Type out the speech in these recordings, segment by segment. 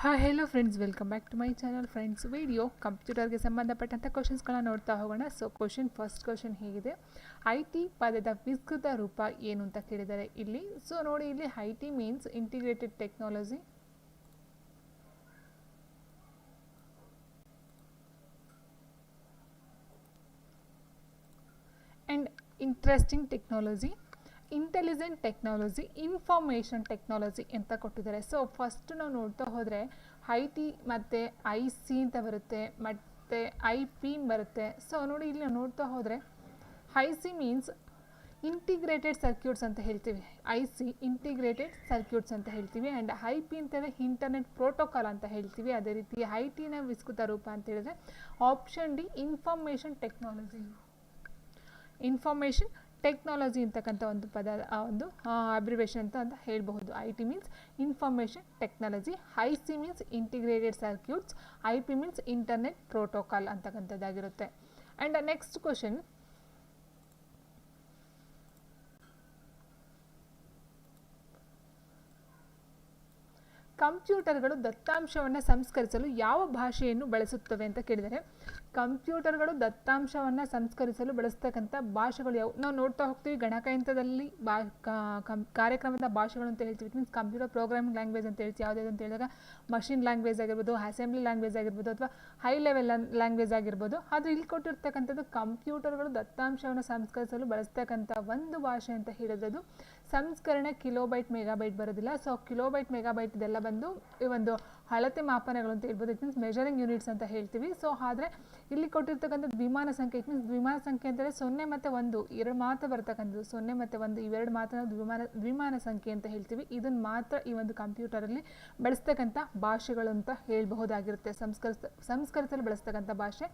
Hi hello friends, welcome back to my channel. Friends, video ಕಂಪ್ಯೂಟರ್ಗೆ ಸಂಬಂಧಪಟ್ಟಂಥ ಕ್ವಶನ್ಸ್ಗಳನ್ನ ನೋಡ್ತಾ ಹೋಗೋಣ. ಸೊ ಫಸ್ಟ್ ಕ್ವಶನ್ ಹೀಗಿದೆ: ಐ ಟಿ ಪದದ ವಿಸ್ತೃತ ರೂಪ ಏನು ಅಂತ ಕೇಳಿದ್ದಾರೆ ಇಲ್ಲಿ. ಸೊ ನೋಡಿ, ಇಲ್ಲಿ I T means integrated technology and interesting technology, intelligent technology, information technology ಅಂತ ಕೊಟ್ಟಿದ್ದಾರೆ. ಸೊ ಫಸ್ಟ್ ನಾವು ನೋಡ್ತಾ ಹೋದರೆ ಐ ಟಿ ಮತ್ತು ಐ ಸಿ ಅಂತ ಬರುತ್ತೆ, ಮತ್ತು ಐ ಪಿ ಬರುತ್ತೆ. ಸೊ ನೋಡಿ, ಇಲ್ಲಿ ನಾವು ನೋಡ್ತಾ ಹೋದರೆ I C means integrated circuits ಅಂತ ಹೇಳ್ತೀವಿ, ಐ ಸಿ ಇಂಟಿಗ್ರೇಟೆಡ್ ಸರ್ಕ್ಯೂಟ್ಸ್ ಅಂತ ಹೇಳ್ತೀವಿ. ಆ್ಯಂಡ್ ಐ ಪಿ ಅಂತಂದರೆ ಇಂಟರ್ನೆಟ್ ಪ್ರೋಟೋಕಾಲ್ ಅಂತ ಹೇಳ್ತೀವಿ. ಅದೇ ರೀತಿ ಐ ಟಿನ ವಿಸ್ತೃತ ರೂಪ ಅಂತ ಹೇಳಿದ್ರೆ option D information technology. Information technology ಅಂತಕ್ಕಂಥ ಒಂದು ಪದ, ಒಂದು ಅಬ್ರಿವೇಷನ್ ಅಂತ ಹೇಳಬಹುದು. I T means information technology, I C means integrated circuits, I P means internet protocol ಅಂತಕ್ಕಂಥದ್ದಾಗಿರುತ್ತೆ. ಆ್ಯಂಡ್ ನೆಕ್ಸ್ಟ್ ಕ್ವಶನ್: ಕಂಪ್ಯೂಟರ್ಗಳು ದತ್ತಾಂಶವನ್ನು ಸಂಸ್ಕರಿಸಲು ಯಾವ ಭಾಷೆಯನ್ನು ಬಳಸುತ್ತವೆ ಅಂತ ಕೇಳಿದರೆ, ಕಂಪ್ಯೂಟರ್ಗಳು ದತ್ತಾಂಶವನ್ನು ಸಂಸ್ಕರಿಸಲು ಬಳಸ್ತಕ್ಕಂಥ ಭಾಷೆಗಳು ಯಾವುವು ನಾವು ನೋಡ್ತಾ ಹೋಗ್ತೀವಿ. ಗಣಕಯಂತ್ರದಲ್ಲಿ ಕಾರ್ಯಕ್ರಮದ ಭಾಷೆಗಳು ಅಂತ ಹೇಳ್ತೀವಿ. It means computer programming language ಅಂತ ಹೇಳ್ತೀವಿ. ಯಾವುದಾದ್ರು ಅಂತ ಹೇಳಿದಾಗ ಮಷಿನ್ ಲ್ಯಾಂಗ್ವೇಜ್ ಆಗಿರ್ಬೋದು, ಅಸೆಂಬ್ಲಿ ಲ್ಯಾಂಗ್ವೇಜ್ ಆಗಿರ್ಬೋದು, ಅಥವಾ ಹೈ ಲೆವೆಲ್ ಲ್ಯಾಂಗ್ವೇಜ್ ಆಗಿರ್ಬೋದು. ಆದರೆ ಇಲ್ಲಿ ಕೊಟ್ಟಿರ್ತಕ್ಕಂಥದ್ದು ಕಂಪ್ಯೂಟರ್ಗಳು ದತ್ತಾಂಶವನ್ನು ಸಂಸ್ಕರಿಸಲು ಬಳಸ್ತಕ್ಕಂಥ ಒಂದು ಭಾಷೆ ಅಂತ ಹೇಳಿರೋದು ಸಂಸ್ಕರಣೆ ಕಿಲೋಬೈಟ್ ಮೆಗಾಬೈಟ್ ಬರೋದಿಲ್ಲ. ಸೊ ಕಿಲೋಬೈಟ್ ಮೆಗಾಬೈಟ್ ಇದೆಲ್ಲ ಬಂದು ಈ ಒಂದು ಅಳತೆ ಮಾಪನಗಳು ಅಂತ ಹೇಳ್ಬೋದು. ಇಟ್ ಮೀನ್ಸ್ ಮೆಜರಿಂಗ್ ಯೂನಿಟ್ಸ್ ಅಂತ ಹೇಳ್ತೀವಿ. ಸೊ ಆದರೆ ಇಲ್ಲಿ ಕೊಟ್ಟಿರ್ತಕ್ಕಂಥದ್ದು ವಿಮಾನ ಸಂಖ್ಯೆ. ಇಟ್ ಮೀನ್ಸ್ ವಿಮಾನ ಸಂಖ್ಯೆ ಅಂತಂದರೆ 0 ಮತ್ತು 1 ಎರಡು ಮಾತ್ರ ಬರ್ತಕ್ಕಂಥದ್ದು. 0 ಮತ್ತು 1 ಇವೆರಡು ಮಾತ್ರ ನಾವು ವಿಮಾನ ಸಂಖ್ಯೆ ಅಂತ ಹೇಳ್ತೀವಿ. ಇದನ್ನು ಮಾತ್ರ ಈ ಒಂದು ಕಂಪ್ಯೂಟರಲ್ಲಿ ಬಳಸ್ತಕ್ಕಂಥ ಭಾಷೆಗಳು ಅಂತ ಹೇಳಬಹುದಾಗಿರುತ್ತೆ, ಸಂಸ್ಕರಿಸಲು ಬಳಸ್ತಕ್ಕಂಥ ಭಾಷೆ.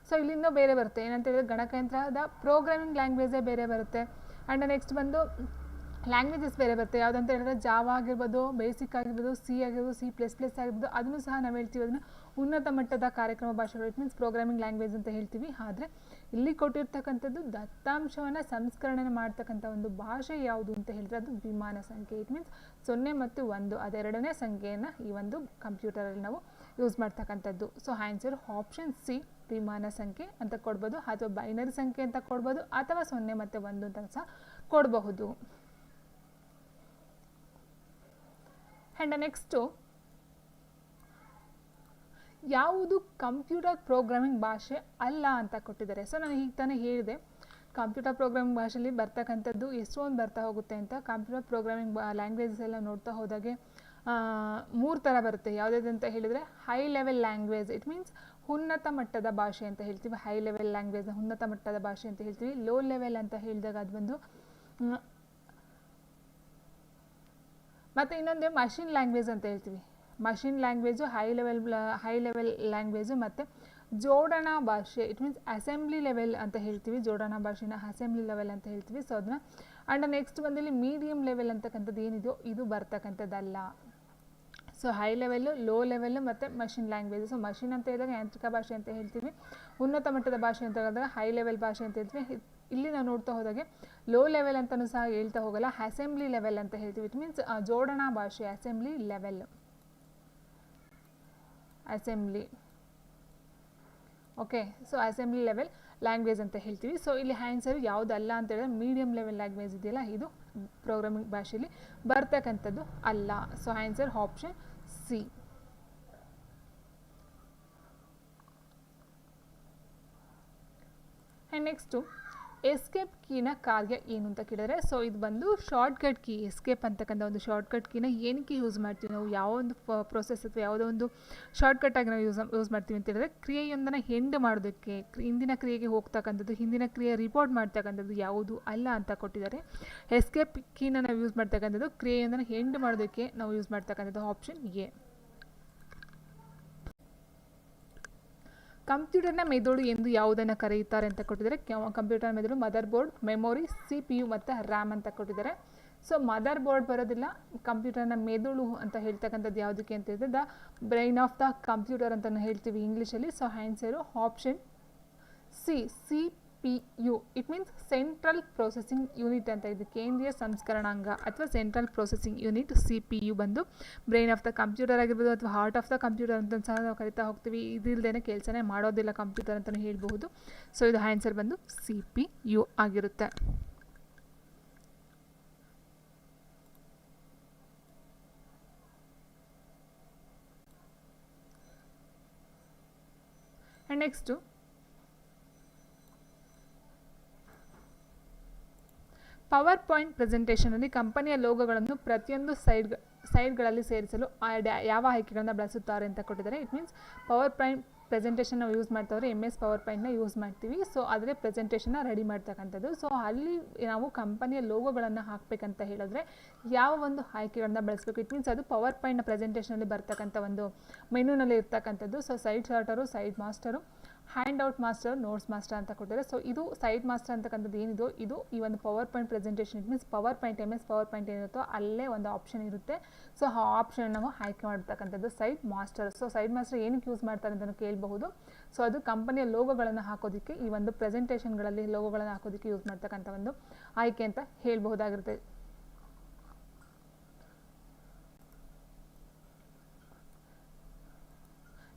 ಸೊ ಇಲ್ಲಿಂದ ಬೇರೆ ಬರುತ್ತೆ. ಏನಂತ ಹೇಳಿದ್ರೆ ಗಣಕಯಂತ್ರದ ಪ್ರೋಗ್ರಾಮಿಂಗ್ ಲ್ಯಾಂಗ್ವೇಜೇ ಬೇರೆ ಬರುತ್ತೆ. ಆ್ಯಂಡ್ ನೆಕ್ಸ್ಟ್ ಬಂದು ಲ್ಯಾಂಗ್ವೇಜಸ್ ಬೇರೆ ಬರುತ್ತೆ. ಯಾವುದಂತ ಹೇಳಿದ್ರೆ ಜಾವಾ ಆಗಿರ್ಬೋದು, ಬೇಸಿಕ್ ಆಗಿರ್ಬೋದು, ಸಿ ಆಗಿರ್ಬೋದು, C++ ಆಗಿರ್ಬೋದು, ಅದನ್ನು ಸಹ ನಾವು ಹೇಳ್ತೀವಿ ಅದನ್ನು ಉನ್ನತ ಮಟ್ಟದ ಕಾರ್ಯಕ್ರಮ ಭಾಷೆಗಳು. ಇಟ್ ಮೀನ್ಸ್ ಪ್ರೋಗ್ರಾಮಿಂಗ್ ಲ್ಯಾಂಗ್ವೇಜ್ ಅಂತ ಹೇಳ್ತೀವಿ. ಆದರೆ ಇಲ್ಲಿ ಕೊಟ್ಟಿರ್ತಕ್ಕಂಥದ್ದು ದತ್ತಾಂಶವನ್ನು ಸಂಸ್ಕರಣೆ ಮಾಡ್ತಕ್ಕಂಥ ಒಂದು ಭಾಷೆ ಯಾವುದು ಅಂತ ಹೇಳಿದ್ರೆ ಅದು ವಿಮಾನ ಸಂಖ್ಯೆ. ಇಟ್ ಮೀನ್ಸ್ 0 ಮತ್ತು 1 ಅದೆರಡನೇ ಸಂಖ್ಯೆಯನ್ನು ಈ ಒಂದು ಕಂಪ್ಯೂಟರಲ್ಲಿ ನಾವು ಯೂಸ್ ಮಾಡ್ತಕ್ಕಂಥದ್ದು. ಸೊ ಆನ್ಸರ್ ಆಪ್ಷನ್ ಸಿ ವಿಮಾನ ಸಂಖ್ಯೆ ಅಂತ ಕೊಡ್ಬೋದು, ಅಥವಾ ಬೈನರಿ ಸಂಖ್ಯೆ ಅಂತ ಕೊಡ್ಬೋದು, ಅಥವಾ 0 ಮತ್ತು 1 ಅಂತ ಸಹ ಕೊಡಬಹುದು. ಆ್ಯಂಡ್ ನೆಕ್ಸ್ಟು ಯಾವುದು ಕಂಪ್ಯೂಟರ್ ಪ್ರೋಗ್ರಾಮಿಂಗ್ ಭಾಷೆ ಅಲ್ಲ ಅಂತ ಕೊಟ್ಟಿದ್ದಾರೆ. ಸೊ ನಾನು ಈಗ ತಾನೇ ಹೇಳಿದೆ, ಕಂಪ್ಯೂಟರ್ ಪ್ರೋಗ್ರಾಮಿಂಗ್ ಭಾಷೆಯಲ್ಲಿ ಬರ್ತಕ್ಕಂಥದ್ದು ಎಷ್ಟೊಂದು ಬರ್ತಾ ಹೋಗುತ್ತೆ ಅಂತ. ಕಂಪ್ಯೂಟರ್ ಪ್ರೋಗ್ರಾಮಿಂಗ್ ಲ್ಯಾಂಗ್ವೇಜಸ್ ಎಲ್ಲ ನೋಡ್ತಾ ಹೋದಾಗೆ 3 ಥರ ಬರುತ್ತೆ. ಯಾವುದಾದ್ರು ಅಂತ ಹೇಳಿದರೆ high level language, it means ಉನ್ನತ ಮಟ್ಟದ ಭಾಷೆ ಅಂತ ಹೇಳ್ತೀವಿ. ಹೈ ಲೆವೆಲ್ ಲ್ಯಾಂಗ್ವೇಜ್ ಉನ್ನತ ಮಟ್ಟದ ಭಾಷೆ ಅಂತ ಹೇಳ್ತೀವಿ. ಲೋ ಲೆವೆಲ್ ಅಂತ ಹೇಳಿದಾಗ ಅದು ಬಂದು ಮತ್ತು ಇನ್ನೊಂದು ಮಷಿನ್ ಲ್ಯಾಂಗ್ವೇಜ್ ಅಂತ ಹೇಳ್ತೀವಿ. Machine language high level language, ಮತ್ತು ಜೋಡಣಾ ಭಾಷೆ ಇಟ್ ಮೀನ್ಸ್ ಅಸೆಂಬ್ಲಿ ಲೆವೆಲ್ ಅಂತ ಹೇಳ್ತೀವಿ. ಜೋಡಣಾ ಭಾಷೆನ ಅಸೆಂಬ್ಲಿ ಲೆವೆಲ್ ಅಂತ ಹೇಳ್ತೀವಿ. ಸೊ ಅದನ್ನ ಆ್ಯಂಡ್ ನೆಕ್ಸ್ಟ್ ಬಂದಲ್ಲಿ ಮೀಡಿಯಮ್ ಲೆವೆಲ್ ಅಂತಕ್ಕಂಥದ್ದು ಏನಿದೆಯೋ ಇದು ಬರ್ತಕ್ಕಂಥದ್ದಲ್ಲ. So high level, low level ಮತ್ತು ಮಷಿನ್ ಲ್ಯಾಂಗ್ವೇಜ್. ಸೊ ಮಷಿನ್ ಅಂತ ಹೇಳಿದಾಗ ಯಾಂತ್ರಿಕ ಭಾಷೆ ಅಂತ ಹೇಳ್ತೀವಿ. ಉನ್ನತ ಮಟ್ಟದ ಭಾಷೆ ಅಂತ ಹೇಳಿದಾಗ ಹೈ ಲೆವೆಲ್ ಭಾಷೆ ಅಂತ ಹೇಳ್ತೀವಿ. ಇಲ್ಲಿ ನಾವು ನೋಡ್ತಾ ಹೋದಾಗೆ ಲೋ ಲೆವೆಲ್ ಅಂತಲೂ ಸಹ ಹೇಳ್ತಾ ಹೋಗಲ್ಲ, ಅಸೆಂಬ್ಲಿ ಲೆವೆಲ್ ಅಂತ ಹೇಳ್ತೀವಿ. ಇಟ್ ಮೀನ್ಸ್ ಜೋಡಣಾ ಭಾಷೆ, assembly level, assembly. Okay, so assembly level language ಅಂತ ಹೇಳ್ತೀವಿ. ಸೊ ಇಲ್ಲಿ ಆನ್ಸರ್ ಯಾವುದಲ್ಲ ಅಂತ ಹೇಳಿದ್ರೆ ಮೀಡಿಯಮ್ ಲೆವೆಲ್ ಲ್ಯಾಂಗ್ವೇಜ್ ಇದೆಯಲ್ಲ, ಇದು ಪ್ರೋಗ್ರಾಮಿಂಗ್ ಭಾಷೆಯಲ್ಲಿ ಬರ್ತಕ್ಕಂಥದ್ದು ಅಲ್ಲ. So answer option C. And next escape ಕೀನ ಕಾರ್ಯ ಏನು ಅಂತ ಕೇಳಿದರೆ, ಸೊ ಇದು ಬಂದು ಶಾರ್ಟ್ಕಟ್ ಕೀ. ಎಸ್ಕೇಪ್ ಅಂತಕ್ಕಂಥ ಒಂದು ಶಾರ್ಟ್ಕಟ್ ಕೀನ ಏನಕ್ಕೆ ಯೂಸ್ ಮಾಡ್ತೀವಿ ನಾವು, ಯಾವ ಒಂದು ಪ್ರೊಸೆಸ್ ಅಥವಾ ಯಾವುದೋ ಒಂದು ಶಾರ್ಟ್ಕಟ್ಟಾಗಿ ನಾವು ಯೂಸ್ ಮಾಡ್ತೀವಿ ಅಂತ ಹೇಳಿದ್ರೆ ಕ್ರಿಯೆಯೊಂದನ್ನು ಎಂಡ್ ಮಾಡೋದಕ್ಕೆ, ಹಿಂದಿನ ಕ್ರಿಯೆಗೆ ಹೋಗ್ತಕ್ಕಂಥದ್ದು, ಹಿಂದಿನ ಕ್ರಿಯೆ ರಿಪೋರ್ಟ್ ಮಾಡ್ತಕ್ಕಂಥದ್ದು ಯಾವುದು ಅಲ್ಲ ಅಂತ ಕೊಟ್ಟಿದ್ದಾರೆ. ಎಸ್ಕೇಪ್ ಕೀನ ನಾವು ಯೂಸ್ ಮಾಡ್ತಕ್ಕಂಥದ್ದು ಕ್ರಿಯೆಯೊಂದನ್ನು ಎಂಡ್ ಮಾಡೋದಕ್ಕೆ ನಾವು ಯೂಸ್ ಮಾಡ್ತಕ್ಕಂಥದ್ದು ಆಪ್ಷನ್ ಎ. ಕಂಪ್ಯೂಟರ್ನ ಮೆದುಳು ಎಂದು ಯಾವುದನ್ನು ಕರೆಯುತ್ತಾರೆ ಅಂತ ಕೊಟ್ಟಿದ್ದಾರೆ. ಕಂಪ್ಯೂಟರ್ ಮೆದುಳು ಮದರ್ ಬೋರ್ಡ್, ಮೆಮೊರಿ, CPU ಮತ್ತು ರ್ಯಾಮ್ ಅಂತ ಕೊಟ್ಟಿದ್ದಾರೆ. ಸೊ ಮದರ್ ಬೋರ್ಡ್ ಬರೋದಿಲ್ಲ. ಕಂಪ್ಯೂಟರ್ನ ಮೆದುಳು ಅಂತ ಹೇಳ್ತಕ್ಕಂಥದ್ದು ಯಾವುದಕ್ಕೆ ಅಂತ ಹೇಳಿದ್ರೆ the brain of the computer ಅಂತ ಹೇಳ್ತೀವಿ ಇಂಗ್ಲೀಷಲ್ಲಿ. So answer option C CPU, it means central processing unit ಅಂತ ಇದೆ, ಕೇಂದ್ರೀಯ ಸಂಸ್ಕರಣಾಂಗ ಅಥವಾ ಸೆಂಟ್ರಲ್ ಪ್ರೊಸೆಸಿಂಗ್ ಯೂನಿಟ್. CPU ಬಂದು ಬ್ರೈನ್ ಆಫ್ ದ ಕಂಪ್ಯೂಟರ್ ಆಗಿರ್ಬೋದು ಅಥವಾ ಹಾರ್ಟ್ ಆಫ್ ದ ಕಂಪ್ಯೂಟರ್ ಅಂತ ಸಹ ನಾವು ಕರಿತಾ ಹೋಗ್ತೀವಿ. ಇದಿಲ್ಲದೇ ಕೆಲಸನೇ ಮಾಡೋದಿಲ್ಲ ಕಂಪ್ಯೂಟರ್ ಅಂತಲೂ ಹೇಳ್ಬಹುದು. ಸೊ ಇದು ಆನ್ಸರ್ ಬಂದು CPU ಆಗಿರುತ್ತೆ. ಆ್ಯಂಡ್ ನೆಕ್ಸ್ಟು ಪವರ್ ಪಾಯಿಂಟ್ ಪ್ರೆಸೆಂಟೇಷನಲ್ಲಿ ಕಂಪನಿಯ ಲೋಗೋಗಳನ್ನು ಪ್ರತಿಯೊಂದು ಸೈಡ್ಗಳಲ್ಲಿ ಸೇರಿಸಲು ಯಾವ ಆಯ್ಕೆಗಳನ್ನು ಬಳಸುತ್ತಾರೆ ಅಂತ ಕೊಟ್ಟಿದ್ದಾರೆ. It means PowerPoint presentation ನಾವು ಯೂಸ್ ಮಾಡ್ತಾವ್ರೆ, MS ಪವರ್ ಪಾಯಿಂಟ್ನ ಯೂಸ್ ಮಾಡ್ತೀವಿ. ಸೊ ಅದರ ಪ್ರೆಸೆಂಟೇಷನ್ನ ರೆಡಿ ಮಾಡ್ತಕ್ಕಂಥದ್ದು. ಸೊ ಅಲ್ಲಿ ನಾವು ಕಂಪನಿಯ ಲೋಗೋಗಳನ್ನು ಹಾಕಬೇಕಂತ ಹೇಳಿದ್ರೆ ಯಾವ ಒಂದು ಆಯ್ಕೆಗಳನ್ನ ಬಳಸಬೇಕು. ಇಟ್ ಮೀನ್ಸ್ ಅದು ಪವರ್ ಪಾಯಿಂಟ್ನ ಪ್ರೆಸೆಂಟೇಷನಲ್ಲಿ ಬರ್ತಕ್ಕಂಥ ಒಂದು ಮೆನುನಲ್ಲಿ ಇರ್ತಕ್ಕಂಥದ್ದು. So slide sorter, slide master, handout master, notes master ಅಂತ ಕೊಟ್ಟಿದ್ದಾರೆ. ಸೊ ಇದು ಸೈಡ್ ಮಾಸ್ಟರ್ ಅಂತಕ್ಕಂಥದ್ದು ಏನಿದೋ ಇದು ಈ ಒಂದು PowerPoint presentation. It means PowerPoint MS PowerPoint ಏನಿರುತ್ತೋ ಅಲ್ಲೇ ಒಂದು ಆಪ್ಷನ್ ಇರುತ್ತೆ. ಸೊ ಆ ಆಪ್ಷನ್ ನಾವು ಆಯ್ಕೆ ಮಾಡ್ತಕ್ಕಂಥದ್ದು side master. So side master ಏನಕ್ಕೆ ಯೂಸ್ ಮಾಡ್ತಾರೆ ಅಂತ ಕೇಳಬಹುದು. ಸೊ ಅದು ಕಂಪನಿಯ ಲೋಗೋಗಳನ್ನು ಹಾಕೋದಕ್ಕೆ, ಈ ಒಂದು ಪ್ರೆಸೆಂಟೇಷನ್ಗಳಲ್ಲಿ ಲೋಗೋಗಳನ್ನು ಹಾಕೋದಕ್ಕೆ ಯೂಸ್ ಮಾಡ್ತಕ್ಕಂಥ ಒಂದು ಆಯ್ಕೆ ಅಂತ ಹೇಳ್ಬಹುದಾಗಿರುತ್ತೆ.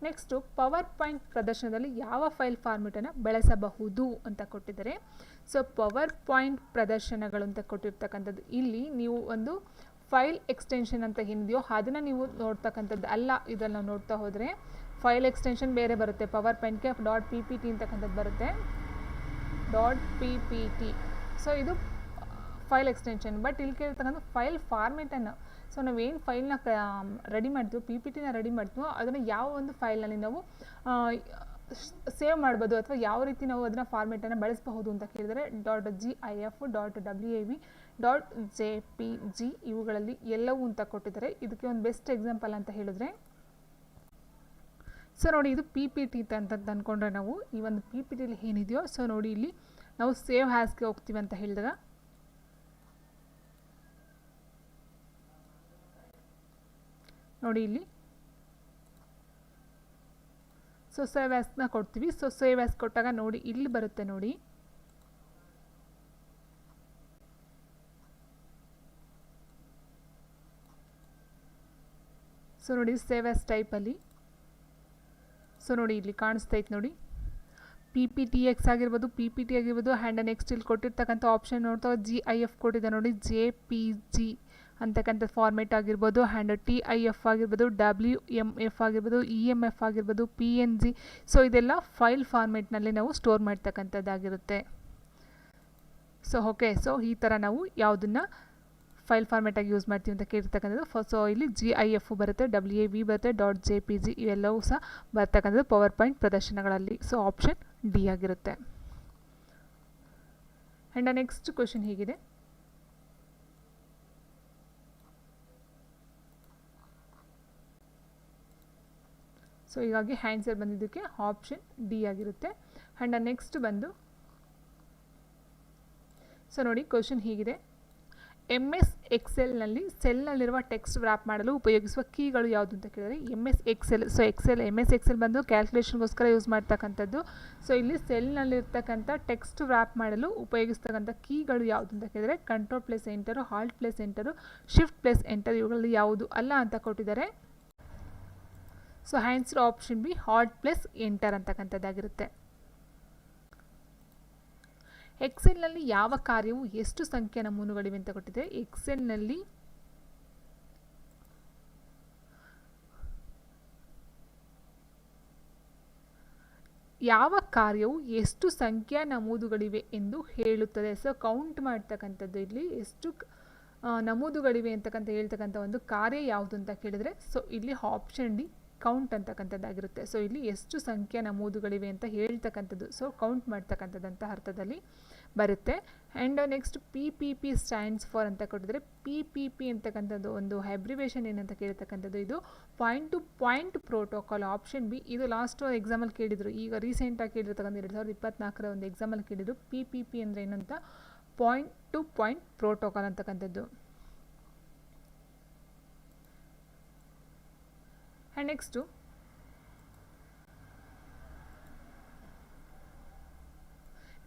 ನೆಕ್ಸ್ಟು ಪವರ್ ಪಾಯಿಂಟ್ ಪ್ರದರ್ಶನದಲ್ಲಿ ಯಾವ ಫೈಲ್ ಫಾರ್ಮೆಟನ್ನು ಬಳಸಬಹುದು ಅಂತ ಕೊಟ್ಟಿದ್ದಾರೆ. ಸೊ ಪವರ್ ಪಾಯಿಂಟ್ ಪ್ರದರ್ಶನಗಳು ಅಂತ ಕೊಟ್ಟಿರ್ತಕ್ಕಂಥದ್ದು ಇಲ್ಲಿ ನೀವು ಒಂದು ಫೈಲ್ ಎಕ್ಸ್ಟೆನ್ಷನ್ ಅಂತ ಏನಿದೆಯೋ ಅದನ್ನು ನೀವು ನೋಡ್ತಕ್ಕಂಥದ್ದು ಅಲ್ಲ. ಇದನ್ನು ನಾವು ನೋಡ್ತಾ ಹೋದರೆ ಫೈಲ್ ಎಕ್ಸ್ಟೆನ್ಷನ್ ಬೇರೆ ಬರುತ್ತೆ. ಪವರ್ ಪಾಯಿಂಟ್ಗೆ .ppt ಅಂತಕ್ಕಂಥದ್ದು ಬರುತ್ತೆ, .ppt. ಸೊ ಇದು ಫೈಲ್ ಎಕ್ಸ್ಟೆನ್ಷನ್. ಬಟ್ ಇಲ್ಲಿ ಕೇಳಿರ್ತಕ್ಕಂಥ ಫೈಲ್ ಫಾರ್ಮೆಟನ್ನು, ಸೊ ನಾವೇನು ಫೈಲ್ನ ರೆಡಿ ಮಾಡ್ತೀವೋ, PPTನ ರೆಡಿ ಮಾಡ್ತೀವೋ ಅದನ್ನು ಯಾವ ಒಂದು ಫೈಲ್ನಲ್ಲಿ ನಾವು ಸೇವ್ ಮಾಡ್ಬೋದು ಅಥವಾ ಯಾವ ರೀತಿ ನಾವು ಅದನ್ನು ಫಾರ್ಮೆಟನ್ನು ಬಳಸಬಹುದು ಅಂತ ಕೇಳಿದರೆ .gif, .wav, .jpg ಇವುಗಳಲ್ಲಿ ಎಲ್ಲವೂ ಅಂತ ಕೊಟ್ಟಿದ್ದಾರೆ. ಇದಕ್ಕೆ ಒಂದು ಬೆಸ್ಟ್ ಎಕ್ಸಾಂಪಲ್ ಅಂತ ಹೇಳಿದ್ರೆ, ಸೊ ನೋಡಿ ಇದು PPT ಅಂತ ಅಂದ್ಕೊಂಡ್ರೆ ನಾವು ಈ ಒಂದು PPTಲಿ ಏನಿದೆಯೋ, ಸೊ ನೋಡಿ ಇಲ್ಲಿ ನಾವು ಸೇವ್ ಹ್ಯಾಸ್ಗೆ ಹೋಗ್ತೀವಿ ಅಂತ ಹೇಳಿದಾಗ ನೋಡಿ ಇಲ್ಲಿ ಸೊ ಸೇವ್ ಆ್ಯಸ್ನ ಕೊಡ್ತೀವಿ. ಸೊ ಸೇವ್ ಆ್ಯಸ್ ಕೊಟ್ಟಾಗ ನೋಡಿ ಇಲ್ಲಿ ಬರುತ್ತೆ ನೋಡಿ, ಸೊ ನೋಡಿ ಸೇವ್ ಆ್ಯಸ್ ಟೈಪಲ್ಲಿ ಸೊ ನೋಡಿ ಇಲ್ಲಿ ಕಾಣಿಸ್ತೈತೆ ನೋಡಿ PPTX ಆಗಿರ್ಬೋದು, PPT ಆಗಿರ್ಬೋದು. ಆ್ಯಂಡ್ ನೆಕ್ಸ್ಟ್ ಇಲ್ಲಿ ಕೊಟ್ಟಿರ್ತಕ್ಕಂಥ ಆಪ್ಷನ್ ನೋಡ್ತಾ GIF ಕೊಟ್ಟಿದೆ ನೋಡಿ, JPG ಅಂತಕ್ಕಂಥ ಫಾರ್ಮೆಟ್ ಆಗಿರ್ಬೋದು. ಆ್ಯಂಡ್ TIF ಆಗಿರ್ಬೋದು, WMF ಆಗಿರ್ಬೋದು, EMF ಆಗಿರ್ಬೋದು, PNG. ಸೊ ಇದೆಲ್ಲ ಫೈಲ್ ಫಾರ್ಮೆಟ್ನಲ್ಲಿ ನಾವು ಸ್ಟೋರ್ ಮಾಡ್ತಕ್ಕಂಥದ್ದಾಗಿರುತ್ತೆ. ಸೊ ಓಕೆ, ಸೊ ಈ ಥರ ನಾವು ಯಾವುದನ್ನು ಫೈಲ್ ಫಾರ್ಮೆಟಾಗಿ ಯೂಸ್ ಮಾಡ್ತೀವಿ ಅಂತ ಕೇಳಿರ್ತಕ್ಕಂಥದ್ದು. ಸೊ ಇಲ್ಲಿ GIF ಬರುತ್ತೆ, WAV ಬರುತ್ತೆ, .jpg ಇವೆಲ್ಲವೂ ಸಹ ಬರ್ತಕ್ಕಂಥದ್ದು ಪವರ್ ಪಾಯಿಂಟ್ ಪ್ರದರ್ಶನಗಳಲ್ಲಿ. ಸೊ ಆಪ್ಷನ್ ಡಿ ಆಗಿರುತ್ತೆ. ಆ್ಯಂಡ್ ನೆಕ್ಸ್ಟ್ ಕ್ವೆಶನ್ ಹೀಗಿದೆ, ಸೊ ಹೀಗಾಗಿ ಆನ್ಸರ್ ಬಂದಿದ್ದಕ್ಕೆ ಆಪ್ಷನ್ ಡಿ ಆಗಿರುತ್ತೆ. ಆ್ಯಂಡ್ ನೆಕ್ಸ್ಟ್ ಬಂದು ಸೊ ನೋಡಿ ಕ್ವೆಶನ್ ಹೀಗಿದೆ, MS ಎಕ್ಸೆಲ್ನಲ್ಲಿ ಸೆಲ್ನಲ್ಲಿರುವ ಟೆಕ್ಸ್ಟ್ ವ್ರಾಪ್ ಮಾಡಲು ಉಪಯೋಗಿಸುವ ಕೀಗಳು ಯಾವುದು ಅಂತ ಕೇಳಿದರೆ MS Excel. So MS Excel ಬಂದು ಕ್ಯಾಲ್ಕುಲೇಷನ್ಗೋಸ್ಕರ ಯೂಸ್ ಮಾಡ್ತಕ್ಕಂಥದ್ದು. ಸೊ ಇಲ್ಲಿ ಸೆಲ್ನಲ್ಲಿರ್ತಕ್ಕಂಥ ಟೆಕ್ಸ್ಟ್ ವ್ರಾಪ್ ಮಾಡಲು ಉಪಯೋಗಿಸ್ತಕ್ಕಂಥ ಕೀಗಳು ಯಾವುದು ಅಂತ ಕೇಳಿದರೆ Ctrl+Enter, Alt+Enter, Shift+Enter ಇವುಗಳಲ್ಲಿ ಯಾವುದು ಅಲ್ಲ ಅಂತ ಕೊಟ್ಟಿದ್ದಾರೆ. So answer option B Alt+Enter ಅಂತಕ್ಕಂಥದ್ದಾಗಿರುತ್ತೆ. ಎಕ್ಸೆಲ್ನಲ್ಲಿ ಯಾವ ಕಾರ್ಯವು ಎಷ್ಟು ಸಂಖ್ಯೆಯ ನಮೂನುಗಳಿವೆ ಅಂತ ಕೊಟ್ಟಿದೆ. ಎಕ್ಸೆಲ್ನಲ್ಲಿ ಯಾವ ಕಾರ್ಯವು ಎಷ್ಟು ಸಂಖ್ಯೆಯ ನಮೂದುಗಳಿವೆ ಎಂದು ಹೇಳುತ್ತದೆ. ಸೊ ಕೌಂಟ್ ಮಾಡ್ತಕ್ಕಂಥದ್ದು ಇಲ್ಲಿ ಎಷ್ಟು ನಮೂದುಗಳಿವೆ ಅಂತಕ್ಕಂಥ ಹೇಳ್ತಕ್ಕಂಥ ಒಂದು ಕಾರ್ಯ ಯಾವುದು ಅಂತ ಕೇಳಿದರೆ ಸೊ ಇಲ್ಲಿ ಆಪ್ಷನ್ ಡಿ ಕೌಂಟ್ ಅಂತಕ್ಕಂಥದ್ದಾಗಿರುತ್ತೆ. ಸೊ ಇಲ್ಲಿ ಎಷ್ಟು ಸಂಖ್ಯೆಯ ನಮೂದುಗಳಿವೆ ಅಂತ ಹೇಳ್ತಕ್ಕಂಥದ್ದು, ಸೊ ಕೌಂಟ್ ಮಾಡ್ತಕ್ಕಂಥದ್ದಂಥ ಅರ್ಥದಲ್ಲಿ ಬರುತ್ತೆ. And next PPP stands for ಅಂತ ಕೊಟ್ಟಿದ್ರೆ PPP ಅಂತಕ್ಕಂಥದ್ದು ಒಂದು ಅಬ್ರಿವೇಷನ್ ಏನಂತ ಕೇಳ್ತಕ್ಕಂಥದ್ದು ಇದು point to point protocol. Option B ಇದು ಲಾಸ್ಟ್ ಎಕ್ಸಾಮಲ್ಲಿ ಕೇಳಿದರು, ಈಗ ರೀಸೆಂಟಾಗಿ ಕೇಳಿರ್ತಕ್ಕಂಥ 2024 ಒಂದು ಎಕ್ಸಾಮಲ್ಲಿ ಕೇಳಿದರು PPP ಅಂದರೆ ಏನಂತ, ಪಾಯಿಂಟ್ ಟು ಪಾಯಿಂಟ್ ಪ್ರೋಟೋಕಾಲ್ ಅಂತಕ್ಕಂಥದ್ದು. ಆ್ಯಂಡ್ ನೆಕ್ಸ್ಟು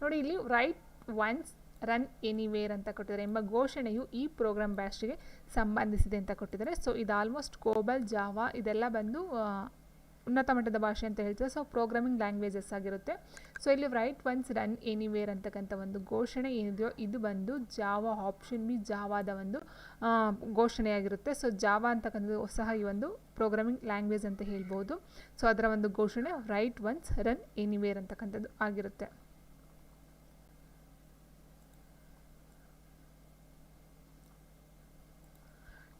ನೋಡಿ ಇಲ್ಲಿ ರೈಟ್ ಒನ್ಸ್ ರನ್ ಎನಿವೇರ್ ಅಂತ ಕೊಟ್ಟಿದ್ದಾರೆ ಎಂಬ ಘೋಷಣೆಯು ಈ ಪ್ರೋಗ್ರಾಮ್ ಭಾಷೆಗೆ ಸಂಬಂಧಿಸಿದೆ ಅಂತ ಕೊಟ್ಟಿದ್ದಾರೆ. ಸೊ ಇದು ಆಲ್ಮೋಸ್ಟ್ ಕೋಬಲ್, ಜಾವಾ ಇದೆಲ್ಲ ಬಂದು ಉನ್ನತ ಮಟ್ಟದ ಭಾಷೆ ಅಂತ ಹೇಳ್ತೀವಿ. ಸೊ ಪ್ರೋಗ್ರಾಮಿಂಗ್ ಲ್ಯಾಂಗ್ವೇಜಸ್ ಆಗಿರುತ್ತೆ. ಸೊ ಇಲ್ಲಿ ರೈಟ್ ಒನ್ಸ್ ರನ್ ಎನಿವೇರ್ ಅಂತಕ್ಕಂಥ ಒಂದು ಘೋಷಣೆ ಏನಿದೆಯೋ ಇದು ಬಂದು ಜಾವಾ, ಆಪ್ಷನ್ ಬಿ ಜಾವಾದ ಒಂದು ಘೋಷಣೆಯಾಗಿರುತ್ತೆ. ಸೊ ಜಾವಾ ಅಂತಕ್ಕಂಥದ್ದು ಸಹ ಈ ಒಂದು ಪ್ರೋಗ್ರಾಮಿಂಗ್ ಲ್ಯಾಂಗ್ವೇಜ್ ಅಂತ ಹೇಳ್ಬೋದು. ಸೊ ಅದರ ಒಂದು ಘೋಷಣೆ ರೈಟ್ ಒನ್ಸ್ ರನ್ ಎನಿವೇರ್ ಅಂತಕ್ಕಂಥದ್ದು ಆಗಿರುತ್ತೆ.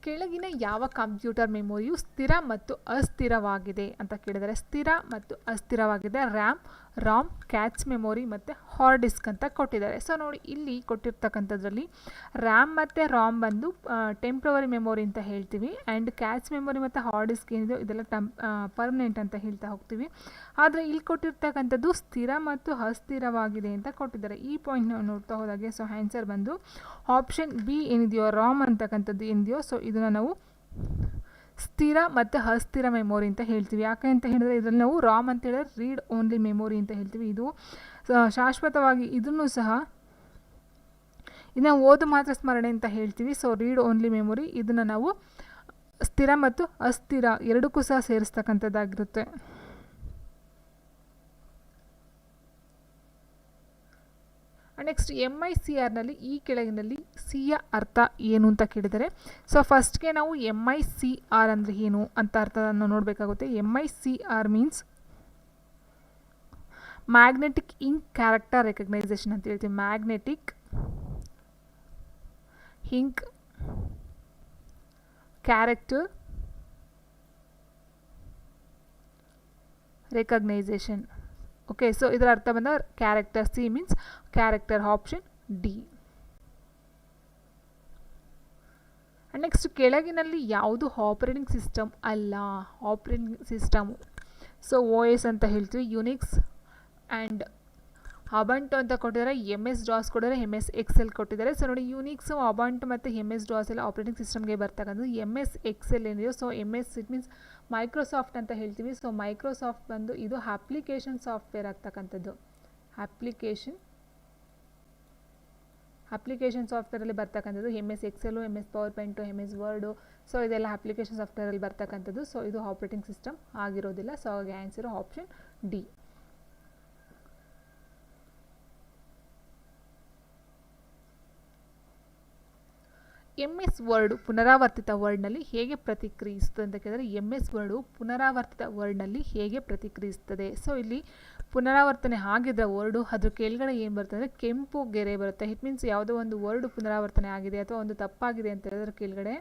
ಕೆಳಗಿನ ಯಾವ ಕಂಪ್ಯೂಟರ್ ಮೆಮೊರಿಯು ಸ್ಥಿರ ಮತ್ತು ಅಸ್ಥಿರವಾಗಿದೆ ಅಂತ ಕೇಳಿದರೆ, ಸ್ಥಿರ ಮತ್ತು ಅಸ್ಥಿರವಾಗಿದೆ ರ್ಯಾಮ್, ರಾಮ್, ಕ್ಯಾಚ್ ಮೆಮೊರಿ ಮತ್ತು ಹಾರ್ಡ್ ಡಿಸ್ಕ್ ಅಂತ ಕೊಟ್ಟಿದ್ದಾರೆ. ಸೊ ನೋಡಿ ಇಲ್ಲಿ ಕೊಟ್ಟಿರ್ತಕ್ಕಂಥದ್ರಲ್ಲಿ ರ್ಯಾಮ್ ಮತ್ತು ರಾಮ್ ಬಂದು ಟೆಂಪ್ರವರಿ ಮೆಮೊರಿ ಅಂತ ಹೇಳ್ತೀವಿ. ಆ್ಯಂಡ್ ಕ್ಯಾಚ್ ಮೆಮೊರಿ ಮತ್ತು ಹಾರ್ಡ್ ಡಿಸ್ಕ್ ಏನಿದೆ ಇದೆಲ್ಲ ಪರ್ಮನೆಂಟ್ ಅಂತ ಹೇಳ್ತಾ ಹೋಗ್ತೀವಿ. ಆದರೆ ಇಲ್ಲಿ ಕೊಟ್ಟಿರ್ತಕ್ಕಂಥದ್ದು ಸ್ಥಿರ ಮತ್ತು ಅಸ್ಥಿರವಾಗಿದೆ ಅಂತ ಕೊಟ್ಟಿದ್ದಾರೆ. ಈ ಪಾಯಿಂಟ್ ನಾವು ನೋಡ್ತಾ ಹೋದಾಗೆ ಸೊ ಆನ್ಸರ್ ಬಂದು ಆಪ್ಷನ್ ಬಿ ಏನಿದೆಯೋ ರಾಮ್ ಅಂತಕ್ಕಂಥದ್ದು ಏನಿದೆಯೋ ಸೊ ಇದನ್ನು ನಾವು ಸ್ಥಿರ ಮತ್ತು ಅಸ್ಥಿರ ಮೆಮೊರಿ ಅಂತ ಹೇಳ್ತೀವಿ. ಯಾಕೆ ಅಂತ ಹೇಳಿದ್ರೆ ಇದರಲ್ಲಿ ನಾವು ರಾಮ್ ಅಂತ ಹೇಳಿದ್ರೆ ರೀಡ್ ಓನ್ಲಿ ಮೆಮೊರಿ ಅಂತ ಹೇಳ್ತೀವಿ. ಇದು ಶಾಶ್ವತವಾಗಿ ಇದನ್ನು ಸಹ ಇದನ್ನು ಓದು ಮಾತ್ರ ಸ್ಮರಣೆ ಅಂತ ಹೇಳ್ತೀವಿ. ಸೊ ರೀಡ್ ಓನ್ಲಿ ಮೆಮೊರಿ ಇದನ್ನು ನಾವು ಸ್ಥಿರ ಮತ್ತು ಅಸ್ಥಿರ ಎರಡಕ್ಕೂ ಸಹ ಸೇರಿಸ್ತಕ್ಕಂಥದ್ದಾಗಿರುತ್ತೆ. ನೆಕ್ಸ್ಟ್ MICRನಲ್ಲಿ ಈ ಕೆಳಗಿನಲ್ಲಿ ಸಿಯ ಅರ್ಥ ಏನು ಅಂತ ಕೇಳಿದರೆ, ಸೊ ಫಸ್ಟ್ಗೆ ನಾವು MICR ಅಂದರೆ ಏನು ಅಂತ ಅರ್ಥವನ್ನು ನೋಡಬೇಕಾಗುತ್ತೆ. MICR means magnetic ink character recognition ಅಂತ ಹೇಳ್ತೀವಿ. Magnetic ink character recognition. Okay, so ಇದರ ಅರ್ಥ ಬಂದ character. C means character, option D. Next ಕೆಳಗಿನಲ್ಲಿ ಯಾವುದು ಆಪರೇಟಿಂಗ್ ಸಿಸ್ಟಮ್ ಅಲ್ಲ? ಆಪರೇಟಿಂಗ್ ಸಿಸ್ಟಮ್ ಸೊ OS ಅಂತ ಹೇಳ್ತೀವಿ. ಯುನಿಕ್ಸ್ ಆ್ಯಂಡ್ ಅಬಂಟು ಅಂತ ಕೊಟ್ಟಿದ್ದಾರೆ. MS-DOS ಕೊಟ್ಟಿದ್ದಾರೆ, MS Excel ಕೊಟ್ಟಿದ್ದಾರೆ. ಸೊ ನೋಡಿ ಯುನಿಕ್ಸು, ಅಬಂಟು ಮತ್ತು MS-DOS ಎಲ್ಲ ಆಪರೇಟಿಂಗ್ ಸಿಸ್ಟಮ್ಗೆ ಬರ್ತಕ್ಕಂಥದ್ದು. MS Excel ಏನಿದೆಯೋ so MS it means Microsoft ಅಂತ ಹೇಳ್ತೀವಿ. ಸೊ ಮೈಕ್ರೋಸಾಫ್ಟ್ ಬಂದು ಇದು ಅಪ್ಲಿಕೇಶನ್ ಸಾಫ್ಟ್ವೇರ್ ಆಗ್ತಕ್ಕಂಥದ್ದು. ಅಪ್ಲಿಕೇಶನ್ ಸಾಫ್ಟ್ವೇರಲ್ಲಿ ಬರ್ತಕ್ಕಂಥದ್ದು MS Excel, MS PowerPoint, MS Word. So ಇದೆಲ್ಲ ಅಪ್ಲಿಕೇಶನ್ ಸಾಫ್ಟ್ವೇರಲ್ಲಿ ಬರ್ತಕ್ಕಂಥದ್ದು. ಸೊ ಇದು ಆಪರೇಟಿಂಗ್ ಸಿಸ್ಟಮ್ ಆಗಿರೋದಿಲ್ಲ. ಸೊ ಹಾಗೆ answer option D. MS word ಪುನರಾವರ್ತಿತ ವರ್ಡ್ನಲ್ಲಿ ಹೇಗೆ ಪ್ರತಿಕ್ರಿಯಿಸುತ್ತದೆ ಅಂತ ಕೇಳಿದರೆ, MS ವರ್ಡು ಪುನರಾವರ್ತಿತ ವರ್ಡ್ನಲ್ಲಿ ಹೇಗೆ ಪ್ರತಿಕ್ರಿಯಿಸ್ತದೆ? ಸೊ ಇಲ್ಲಿ ಪುನರಾವರ್ತನೆ ಆಗಿದ್ರೆ ವರ್ಡು ಅದ್ರ ಕೆಳಗಡೆ ಏನು ಬರುತ್ತೆ ಅಂದರೆ ಕೆಂಪು ಗೆರೆ ಬರುತ್ತೆ. ಇಟ್ ಮೀನ್ಸ್ ಯಾವುದೋ ಒಂದು ವರ್ಡ್ ಪುನರಾವರ್ತನೆ ಆಗಿದೆ ಅಥವಾ ಒಂದು ತಪ್ಪಾಗಿದೆ ಅಂತ ಹೇಳಿದ್ರೆ ಕೆಳಗಡೆ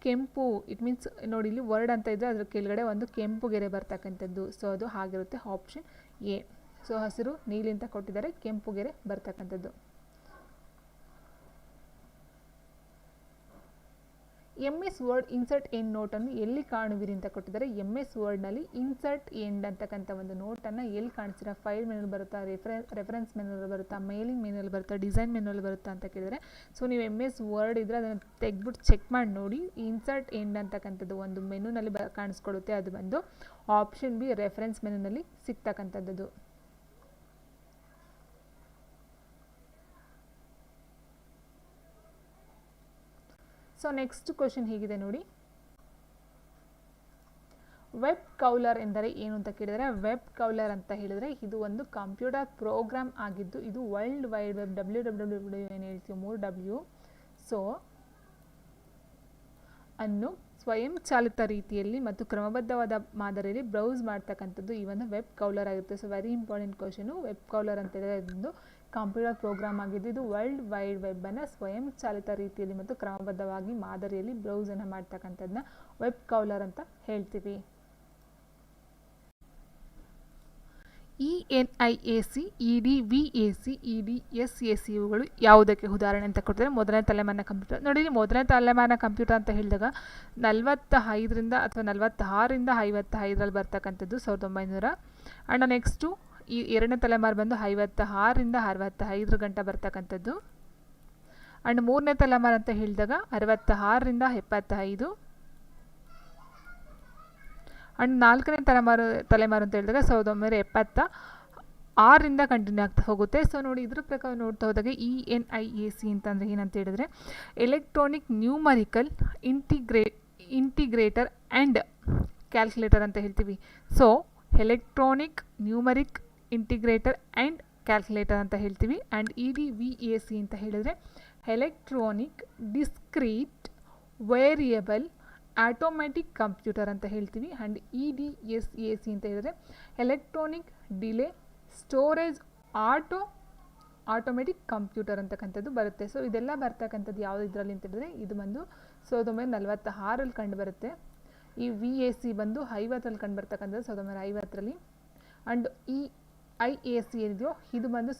ಕೆಂಪು, ಇಟ್ ಮೀನ್ಸ್ ನೋಡಿ ಇಲ್ಲಿ ವರ್ಡ್ ಅಂತ ಇದ್ದರೆ ಅದ್ರ ಕೆಳಗಡೆ ಒಂದು ಕೆಂಪು ಗೆರೆ ಬರ್ತಕ್ಕಂಥದ್ದು. ಸೊ ಅದು ಆಗಿರುತ್ತೆ ಆಪ್ಷನ್ ಎ. ಸೊ ಹಸಿರು ನೀಲಿ ಅಂತ ಕೊಟ್ಟಿದ್ದಾರೆ, ಕೆಂಪು ಗೆರೆ ಬರ್ತಕ್ಕಂಥದ್ದು. MS ವರ್ಡ್ ಇನ್ಸರ್ಟ್ ಎಂಡ್ ನೋಟನ್ನು ಎಲ್ಲಿ ಕಾಣುವಿರಿ ಅಂತ ಕೊಟ್ಟಿದ್ದಾರೆ. MS ವರ್ಡ್ನಲ್ಲಿ ಇನ್ಸರ್ಟ್ ಎಂಡ್ ಅಂತಕ್ಕಂಥ ಒಂದು ನೋಟನ್ನು ಎಲ್ಲಿ ಕಾಣಿಸ್ತೀರಾ? ಫೈಲ್ ಮೆನುವಲ್ಲಿ ಬರುತ್ತಾ, ರೆಫರೆನ್ಸ್ ಮೆನುವಲ್ಲಿ ಬರುತ್ತಾ, ಮೇಲಿಂಗ್ ಮೆನುವಲ್ಲಿ ಬರುತ್ತಾ, ಡಿಸೈನ್ ಮೆನುವಲ್ಲಿ ಬರುತ್ತಾ ಅಂತ ಕೇಳಿದರೆ, ಸೊ ನೀವು MS ವರ್ಡ್ ಇದ್ದರೆ ಅದನ್ನು ತೆಗೆದ್ಬಿಟ್ಟು ಚೆಕ್ ಮಾಡಿ ನೋಡಿ. ಇನ್ಸರ್ಟ್ ಎಂಡ್ ಅಂತಕ್ಕಂಥದ್ದು ಒಂದು ಮೆನುನಲ್ಲಿ ಕಾಣಿಸ್ಕೊಡುತ್ತೆ. ಅದು ಬಂದು ಆಪ್ಷನ್ ಬಿ ರೆಫರೆನ್ಸ್ ಮೆನುನಲ್ಲಿ ಸಿಗ್ತಕ್ಕಂಥದ್ದು. ಸೊ ನೆಕ್ಸ್ಟ್ ಕ್ವಶನ್ ಹೀಗಿದೆ ನೋಡಿ. ವೆಬ್ ಕೌಲರ್ ಎಂದರೆ ಏನು ಅಂತ ಕೇಳಿದರೆ, ವೆಬ್ ಕೌಲರ್ ಅಂತ ಹೇಳಿದರೆ ಇದು ಒಂದು ಕಂಪ್ಯೂಟರ್ ಪ್ರೋಗ್ರಾಮ್ ಆಗಿದ್ದು ಇದು ವರ್ಲ್ಡ್ ವೈಡ್ ವೆಬ್ WWW ಏನು ಹೇಳ್ತೀವಿ 3W ಸೊ ಅನ್ನು ಸ್ವಯಂಚಾಲಿತ ರೀತಿಯಲ್ಲಿ ಮತ್ತು ಕ್ರಮಬದ್ಧವಾದ ಮಾದರಿಯಲ್ಲಿ ಬ್ರೌಸ್ ಮಾಡ್ತಕ್ಕಂಥದ್ದು ಈ ಒಂದು ವೆಬ್ ಕೌಲರ್ ಆಗಿರುತ್ತೆ. So very important question. Web crawler ಅಂತ ಹೇಳಿದ್ರೆ ಇದೊಂದು ಕಂಪ್ಯೂಟರ್ ಪ್ರೋಗ್ರಾಮ್ ಆಗಿದ್ದು ಇದು ವರ್ಲ್ಡ್ ವೈಡ್ ವೆಬ್ಬನ್ನು ಸ್ವಯಂಚಾಲಿತ ರೀತಿಯಲ್ಲಿ ಮತ್ತು ಕ್ರಮಬದ್ಧವಾಗಿ ಮಾದರಿಯಲ್ಲಿ ಬ್ರೌಸನ್ನು ಮಾಡ್ತಕ್ಕಂಥದ್ದನ್ನ ವೆಬ್ ಕೌಲರ್ ಅಂತ ಹೇಳ್ತೀವಿ. ENIAC, EDVAC, EDSAC ಇವುಗಳು ಯಾವುದಕ್ಕೆ ಉದಾಹರಣೆ ಅಂತ ಕೊಡ್ತಾರೆ? ಮೊದಲನೇ ತಲೆಮಾರಿನ ಕಂಪ್ಯೂಟರ್. ನೋಡಿ, ಮೊದಲನೇ ತಲೆಮಾರಿನ ಕಂಪ್ಯೂಟರ್ ಅಂತ ಹೇಳಿದಾಗ 45ರಿಂದ ಅಥವಾ 46ರಿಂದ 55ರಲ್ಲಿ ಬರ್ತಕ್ಕಂಥದ್ದು 1900. ಆ್ಯಂಡ್ ನೆಕ್ಸ್ಟು ಈ ಎರಡನೇ ತಲೆಮಾರು ಬಂದು 56ರಿಂದ 65 ಗಂಟೆ ಬರ್ತಕ್ಕಂಥದ್ದು. ಆ್ಯಂಡ್ ಮೂರನೇ ತಲೆಮಾರು ಅಂತ ಹೇಳಿದಾಗ 66ರಿಂದ 75. ಆ್ಯಂಡ್ ನಾಲ್ಕನೇ ತಲೆಮಾರು ಅಂತ ಹೇಳಿದಾಗ 1970. ಆರಿಂದ ಕಂಟಿನ್ಯೂ ಆಗ್ತಾ ಹೋಗುತ್ತೆ. ಸೊ ನೋಡಿ ಇದ್ರ ಪ್ರಕಾರ ನೋಡ್ತಾ ಹೋದಾಗ ENIAC ಅಂತಂದರೆ ಏನಂತ ಹೇಳಿದ್ರೆ electronic numerical integrator and calculator ಅಂತ ಹೇಳ್ತೀವಿ. So electronic numeric integrator and calculator ಅಂತ ಹೇಳ್ತೀವಿ. ಆ್ಯಂಡ್ EDVAC ಅಂತ ಹೇಳಿದರೆ electronic discrete variable automatic computer ಅಂತ ಹೇಳ್ತೀವಿ. ಆ್ಯಂಡ್ EDSAC ಅಂತ ಹೇಳಿದರೆ electronic delay storage automatic computer ಅಂತಕ್ಕಂಥದ್ದು ಬರುತ್ತೆ. ಸೊ ಇದೆಲ್ಲ ಬರ್ತಕ್ಕಂಥದ್ದು ಯಾವುದು ಇದರಲ್ಲಿ ಅಂತ ಹೇಳಿದ್ರೆ ಇದು ಬಂದು 1946ರಲ್ಲಿ ಕಂಡು ಬರುತ್ತೆ. ಈ VAC ಬಂದು 50ರಲ್ಲಿ ಕಂಡು ಬರ್ತಕ್ಕಂಥದ್ದು 1950ರಲ್ಲಿ. ಆ್ಯಂಡ್ EIAC ಏನಿದೆಯೋ ಇದು ಬಂದು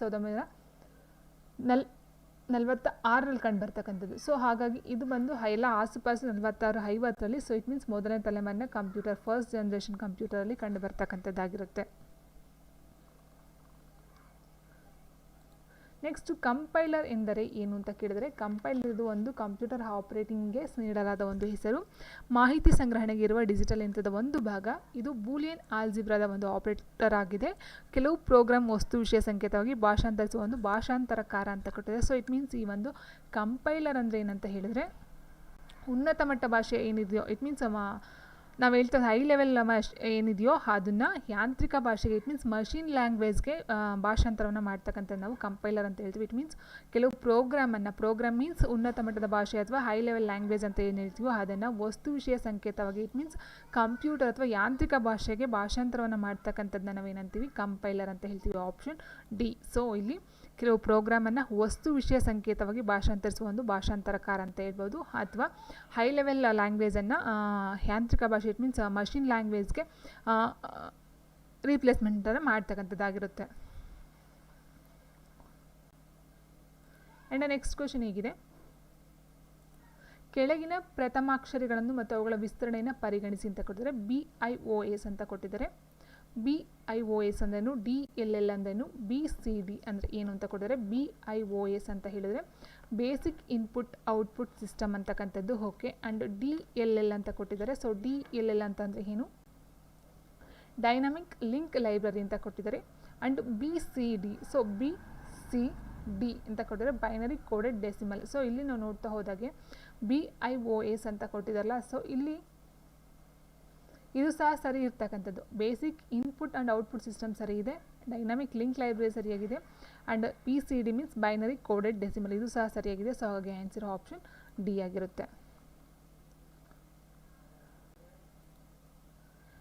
1946ರಲ್ಲಿ ಕಂಡು ಬರ್ತಕ್ಕಂಥದ್ದು. ಸೊ ಹಾಗಾಗಿ ಇದು ಬಂದು ಎಲ್ಲ ಆಸುಪಾಸು 46-50ರಲ್ಲಿ. ಸೊ ಇಟ್ ಮೀನ್ಸ್ ಮೊದಲನೇ ತಲೆಮಾರಿನ ಕಂಪ್ಯೂಟರ್, ಫಸ್ಟ್ ಜನರೇಷನ್ ಕಂಪ್ಯೂಟರಲ್ಲಿ ಕಂಡು ಬರ್ತಕ್ಕಂಥದ್ದಾಗಿರುತ್ತೆ. ನೆಕ್ಸ್ಟ್ ಕಂಪೈಲರ್ ಎಂದರೆ ಏನು ಅಂತ ಕೇಳಿದರೆ, ಕಂಪೈಲರ್ ಇದು ಒಂದು ಕಂಪ್ಯೂಟರ್ ಆಪರೇಟಿಂಗ್ಗೆ ನೀಡಲಾದ ಒಂದು ಹೆಸರು. ಮಾಹಿತಿ ಸಂಗ್ರಹಣೆಗೆ ಇರುವ ಡಿಜಿಟಲ್ ಯಂತ್ರದ ಒಂದು ಭಾಗ. ಇದು ಬೂಲಿಯನ್ ಆಲ್ಜಿಬ್ರಾದ ಒಂದು ಆಪರೇಟರ್ ಆಗಿದೆ. ಕೆಲವು ಪ್ರೋಗ್ರಾಮ್ ವಸ್ತು ವಿಷಯ ಸಂಕೇತವಾಗಿ ಭಾಷಾಂತರಿಸುವ ಒಂದು ಭಾಷಾಂತರಕಾರ ಅಂತ ಕೊಟ್ಟಿದೆ. ಸೊ ಇಟ್ ಮೀನ್ಸ್ ಈ ಒಂದು ಕಂಪೈಲರ್ ಅಂದರೆ ಏನಂತ ಹೇಳಿದರೆ ಉನ್ನತ ಮಟ್ಟ ಭಾಷೆ ಏನಿದೆಯೋ ಇಟ್ ಮೀನ್ಸ್ ನಾವು ಹೇಳ್ತಾ ಹೈ ಲೆವೆಲ್ ಏನಿದೆಯೋ ಅದನ್ನು ಯಾಂತ್ರಿಕ ಭಾಷೆಗೆ ಇಟ್ ಮೀನ್ಸ್ ಮಷಿನ್ ಲ್ಯಾಂಗ್ವೇಜ್ಗೆ ಭಾಷಾಂತರವನ್ನು ಮಾಡ್ತಕ್ಕಂಥದ್ದು ನಾವು ಕಂಪೈಲರ್ ಅಂತ ಹೇಳ್ತೀವಿ. ಇಟ್ ಮೀನ್ಸ್ ಕೆಲವು ಪ್ರೋಗ್ರಾಮ್ ಮೀನ್ಸ್ ಉನ್ನತ ಮಟ್ಟದ ಭಾಷೆ ಅಥವಾ ಹೈ ಲೆವೆಲ್ ಲ್ಯಾಂಗ್ವೇಜ್ ಅಂತ ಏನು ಹೇಳ್ತೀವೋ ಅದನ್ನು ವಸ್ತು ವಿಷಯ ಸಂಕೇತವಾಗಿ ಇಟ್ ಮೀನ್ಸ್ ಕಂಪ್ಯೂಟರ್ ಅಥವಾ ಯಾಂತ್ರಿಕ ಭಾಷೆಗೆ ಭಾಷಾಂತರವನ್ನು ಮಾಡ್ತಕ್ಕಂಥದ್ದನ್ನ ನಾವೇನಂತೀವಿ ಕಂಪೈಲರ್ ಅಂತ ಹೇಳ್ತೀವಿ. Option D. ಸೊ ಇಲ್ಲಿ ಕೆಲವು ಪ್ರೋಗ್ರಾಮನ್ನು ವಸ್ತು ವಿಷಯ ಸಂಕೇತವಾಗಿ ಭಾಷಾಂತರಿಸುವ ಒಂದು ಭಾಷಾಂತರಕಾರ ಅಂತ ಹೇಳ್ಬೋದು. ಅಥವಾ ಹೈ ಲೆವೆಲ್ ಲ್ಯಾಂಗ್ವೇಜನ್ನು ಯಾಂತ್ರಿಕ ಭಾಷೆ ಇಟ್ ಮೀನ್ಸ್ ಮಷಿನ್ ಲ್ಯಾಂಗ್ವೇಜ್ಗೆ ರೀಪ್ಲೇಸ್ಮೆಂಟನ್ನು ಮಾಡ್ತಕ್ಕಂಥದ್ದಾಗಿರುತ್ತೆ. ಆ್ಯಂಡ್ ನೆಕ್ಸ್ಟ್ ಕ್ವೆಶ್ಚನ್ ಹೇಗಿದೆ, ಕೆಳಗಿನ ಪ್ರಥಮಾಕ್ಷರಿಗಳನ್ನು ಮತ್ತು ಅವುಗಳ ವಿಸ್ತರಣೆಯನ್ನು ಪರಿಗಣಿಸಿ ಅಂತ ಕೊಟ್ಟಿದ್ದಾರೆ. BIOS ಅಂತ ಕೊಟ್ಟಿದ್ದಾರೆ. BIOS ಅಂದ್ರೇನು, DLL ಅಂದ್ರೇನು, BCD ಅಂದರೆ ಏನು ಅಂತ ಕೊಟ್ಟಿದ್ದಾರೆ. BIOS ಅಂತ ಹೇಳಿದರೆ ಬೇಸಿಕ್ ಇನ್ಪುಟ್ ಔಟ್ಪುಟ್ ಸಿಸ್ಟಮ್ ಅಂತಕ್ಕಂಥದ್ದು. ಓಕೆ. ಆ್ಯಂಡ್ DLL ಅಂತ ಕೊಟ್ಟಿದ್ದಾರೆ. ಸೊ DLL ಅಂತಂದರೆ ಏನು, ಡೈನಾಮಿಕ್ ಲಿಂಕ್ ಲೈಬ್ರರಿ ಅಂತ ಕೊಟ್ಟಿದ್ದಾರೆ. ಆ್ಯಂಡ್ BCD, ಸೊ BCD ಅಂತ ಕೊಟ್ಟಿದ್ದಾರೆ, ಬೈನರಿ ಕೋಡೆಡ್ ಡೆಸಿಮಲ್. ಸೊ ಇಲ್ಲಿ ನಾವು ನೋಡ್ತಾ ಹೋದಾಗೆ BIOS ಅಂತ ಕೊಟ್ಟಿದ್ದಾರಲ್ಲ, ಸೊ ಇಲ್ಲಿ ಇದು ಸಹ ಸರಿ ಇರ್ತಕ್ಕಂಥದ್ದು. Basic input and output system ಸರಿ ಇದೆ, ಡೈನಾಮಿಕ್ ಲಿಂಕ್ ಲೈಬ್ರರಿ ಸರಿಯಾಗಿದೆ, and BCD means binary coded decimal ಇದು ಸಹ ಸರಿಯಾಗಿದೆ. ಸೊ ಹಾಗೆ ಆನ್ಸರ್ ಆಪ್ಷನ್ ಡಿ ಆಗಿರುತ್ತೆ.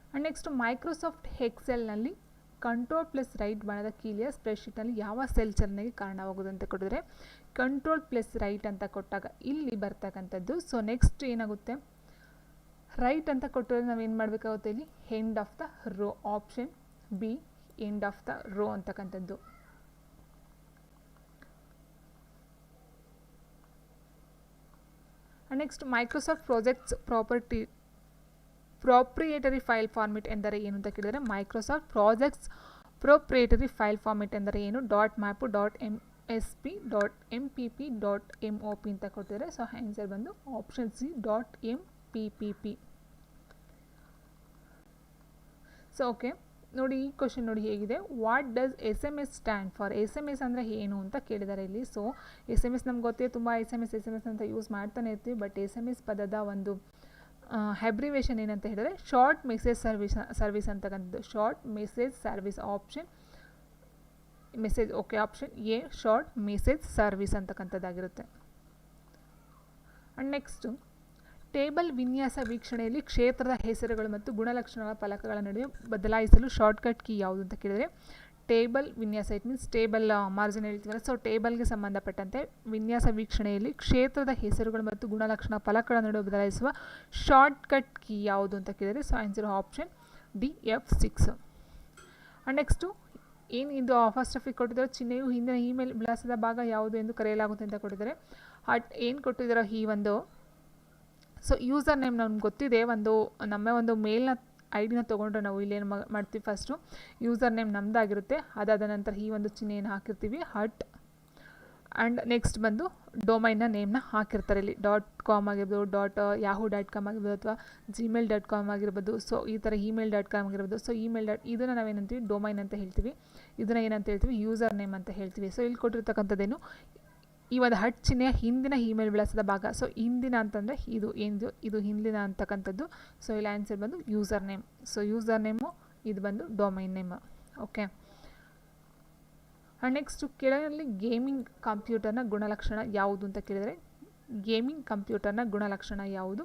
ಆ್ಯಂಡ್ ನೆಕ್ಸ್ಟ್ ಮೈಕ್ರೋಸಾಫ್ಟ್ ಎಕ್ಸೆಲ್ನಲ್ಲಿ Ctrl+Right ಬಾಣದ ಕೀಲಿಯ ಸ್ಪ್ರೆಡ್ಶೀಟ್ನಲ್ಲಿ ಯಾವ ಸೆಲ್ ಚಲನೆಗೆ ಕಾರಣವಾಗುವುದು ಅಂತ ಕೊಟ್ಟಿದ್ರೆ Ctrl+Right ಅಂತ ಕೊಟ್ಟಾಗ ಇಲ್ಲಿ ಬರ್ತಕ್ಕಂಥದ್ದು. ಸೊ ನೆಕ್ಸ್ಟ್ ಏನಾಗುತ್ತೆ, ರೈಟ್ ಅಂತ ಕೊಟ್ಟರೆ ನಾವೇನು ಮಾಡಬೇಕಾಗುತ್ತೆ, ಇಲ್ಲಿ end of the row. Option B end of the row ಅಂತಕ್ಕಂಥದ್ದು. Next Microsoft projects proprietary file format ಎಂದರೆ ಏನು ಅಂತ ಕೇಳಿದರೆ, Microsoft projects proprietary file format ಎಂದರೆ ಏನು, .map, .msp, .mpp, .mop ಅಂತ ಕೊಟ್ಟಿದ್ದಾರೆ. ಸೊ ಆನ್ಸರ್ ಬಂದು option C .mpp. So okay ನೋಡಿ, ಈ ಕ್ವಶನ್ ನೋಡಿ ಹೇಗಿದೆ, what does SMS stand for. SMS ಅಂದರೆ ಏನು ಅಂತ ಕೇಳಿದ್ದಾರೆ ಇಲ್ಲಿ. ಸೊ SMS ನಮ್ಗೆ ಗೊತ್ತಿದೆ, ತುಂಬ SMS ಅಂತ ಯೂಸ್ ಮಾಡ್ತಾನೆ ಇರ್ತೀವಿ. ಬಟ್ SMS ಪದದ ಒಂದು ಅಬ್ರಿವೇಷನ್ ಏನಂತ ಹೇಳಿದ್ರೆ ಶಾರ್ಟ್ ಮೆಸೇಜ್ ಸರ್ವಿಸ್ ಅಂತಕ್ಕಂಥದ್ದು. Short message service option message. Okay, option A short message service ಅಂತಕ್ಕಂಥದ್ದಾಗಿರುತ್ತೆ. ಆ್ಯಂಡ್ ನೆಕ್ಸ್ಟು ಟೇಬಲ್ ವಿನ್ಯಾಸ ವೀಕ್ಷಣೆಯಲ್ಲಿ ಕ್ಷೇತ್ರದ ಹೆಸರುಗಳು ಮತ್ತು ಗುಣಲಕ್ಷಣಗಳ ಫಲಕಗಳ ನಡುವೆ ಬದಲಾಯಿಸಲು ಶಾರ್ಟ್ಕಟ್ ಕೀ ಯಾವುದು ಅಂತ ಕೇಳಿದರೆ ಟೇಬಲ್ ವಿನ್ಯಾಸ ಇಟ್ ಮೀನ್ಸ್ ಟೇಬಲ್ ಮಾರ್ಜಿನ್ ಹೇಳ್ತೀವಲ್ಲ. ಸೊ ಟೇಬಲ್ಗೆ ಸಂಬಂಧಪಟ್ಟಂತೆ ವಿನ್ಯಾಸ ವೀಕ್ಷಣೆಯಲ್ಲಿ ಕ್ಷೇತ್ರದ ಹೆಸರುಗಳು ಮತ್ತು ಗುಣಲಕ್ಷಣ ಫಲಕಗಳ ನಡುವೆ ಬದಲಾಯಿಸುವ ಶಾರ್ಟ್ಕಟ್ ಕೀ ಯಾವುದು ಅಂತ ಕೇಳಿದರೆ so answer option D F6. And next ಏನು ಇದು ಫಸ್ಟ್ ಆಫ್ ಕೊಟ್ಟಿದ್ದಾರೆ, ಚಿಹ್ನೆಯು ಹಿಂದಿನ ಇಮೇಲ್ ವಿಳಾಸದ ಭಾಗ ಯಾವುದು ಎಂದು ಕರೆಯಲಾಗುತ್ತೆ ಅಂತ ಕೊಟ್ಟಿದ್ದಾರೆ. ಏನು ಕೊಟ್ಟಿದ್ದಾರೋ ಈ ಒಂದು ಸೊ ಯೂಸರ್ ನೇಮ್ ನಮ್ಗೆ ಗೊತ್ತಿದೆ, ನಮ್ಮ ಒಂದು ಮೇಲ್ನ ಐಡಿನ ತೊಗೊಂಡ್ರೆ ನಾವು ಇಲ್ಲೇನು ಮಾಡ್ತೀವಿ, ಫಸ್ಟು ಯೂಸರ್ ನೇಮ್ ನಮ್ಮದಾಗಿರುತ್ತೆ. ಅದಾದ ನಂತರ ಈ ಒಂದು ಚಿಹ್ನೆಯನ್ನು ಹಾಕಿರ್ತೀವಿ ಆ್ಯಂಡ್ ನೆಕ್ಸ್ಟ್ ಬಂದು ಡೊಮೈನ್ನ ನೇಮ್ನ ಹಾಕಿರ್ತಾರೆ ಇಲ್ಲಿ .com ಆಗಿರ್ಬೋದು .yahoo.com ಆಗಿರ್ಬೋದು ಅಥವಾ gmail.com ಆಗಿರ್ಬೋದು. ಸೊ ಈ ಥರ email.com ಆಗಿರ್ಬೋದು. ಸೊ ಇದನ್ನು ನಾವೇನಂತೀವಿ ಡೊಮೈನ್ ಅಂತ ಹೇಳ್ತೀವಿ. ಇದನ್ನು ಏನಂತ ಹೇಳ್ತೀವಿ ಯೂಸರ್ ನೇಮ್ ಅಂತ ಹೇಳ್ತೀವಿ. ಸೊ ಇಲ್ಲಿ ಕೊಟ್ಟಿರ್ತಕ್ಕಂಥದ್ದೇನು ಈ ಒಂದು ಚಿಹ್ನೆಯ ಹಿಂದಿನ ಇಮೇಲ್ ವಿಳಾಸದ ಭಾಗ. ಸೊ ಹಿಂದಿನ ಅಂತಂದರೆ ಇದು ಹಿಂದಿನ ಅಂತಕ್ಕಂಥದ್ದು. ಸೊ ಇಲ್ಲಿ ಆನ್ಸರ್ ಬಂದು user name. So user name ಇದು ಬಂದು domain name. Okay. And next ಕೆಳಗಲ್ಲಿ ಗೇಮಿಂಗ್ ಕಂಪ್ಯೂಟರ್ನ ಗುಣಲಕ್ಷಣ ಯಾವುದು ಅಂತ ಕೇಳಿದರೆ, ಗೇಮಿಂಗ್ ಕಂಪ್ಯೂಟರ್ನ ಗುಣಲಕ್ಷಣ ಯಾವುದು?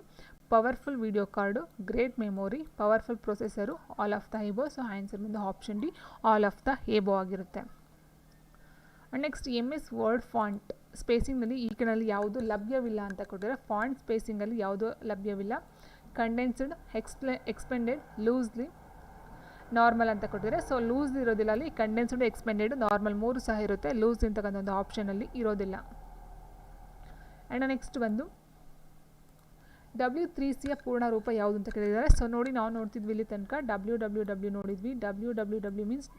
Powerful video card, great memory, powerful processor, all of the above. So answer ಬಂದು option D, all of the above ಆಗಿರುತ್ತೆ. And next MS word font ಸ್ಪೇಸಿಂಗ್ನಲ್ಲಿ ಈ ಕೆಳನಲ್ಲಿ ಯಾವುದು ಲಭ್ಯವಿಲ್ಲ ಅಂತ ಕೊಟ್ಟಿದ್ದಾರೆ. ಫಾಂಟ್ ಸ್ಪೇಸಿಂಗಲ್ಲಿ ಯಾವುದು ಲಭ್ಯವಿಲ್ಲ? ಕಂಡೆನ್ಸ್ಡ್, ಎಕ್ಸ್ಪೆಂಡೆಡ್, ಲೂಸ್ಲಿ, ನಾರ್ಮಲ್ ಅಂತ ಕೊಟ್ಟಿದ್ದಾರೆ. ಸೊ ಲೂಸ್ ಇರೋದಿಲ್ಲ ಅಲ್ಲಿ. ಕಂಡೆನ್ಸ್ಡ್, ಎಕ್ಸ್ಪೆಂಡೆಡ್, ನಾರ್ಮಲ್ 3 ಸಹ ಇರುತ್ತೆ. ಲೂಸ್ ಅಂತಕ್ಕಂಥ ಒಂದು ಆಪ್ಷನಲ್ಲಿ ಇರೋದಿಲ್ಲ. ಆ್ಯಂಡ್ ನೆಕ್ಸ್ಟ್ ಬಂದು W3Cಯ ಪೂರ್ಣ ರೂಪ ಯಾವುದು ಅಂತ ಕೇಳಿದ್ದಾರೆ. ಸೊ ನೋಡಿ, ನಾವು ನೋಡ್ತಿದ್ವಿ ಇಲ್ಲಿ ತನಕ WWW ನೋಡಿದ್ವಿ. WWW means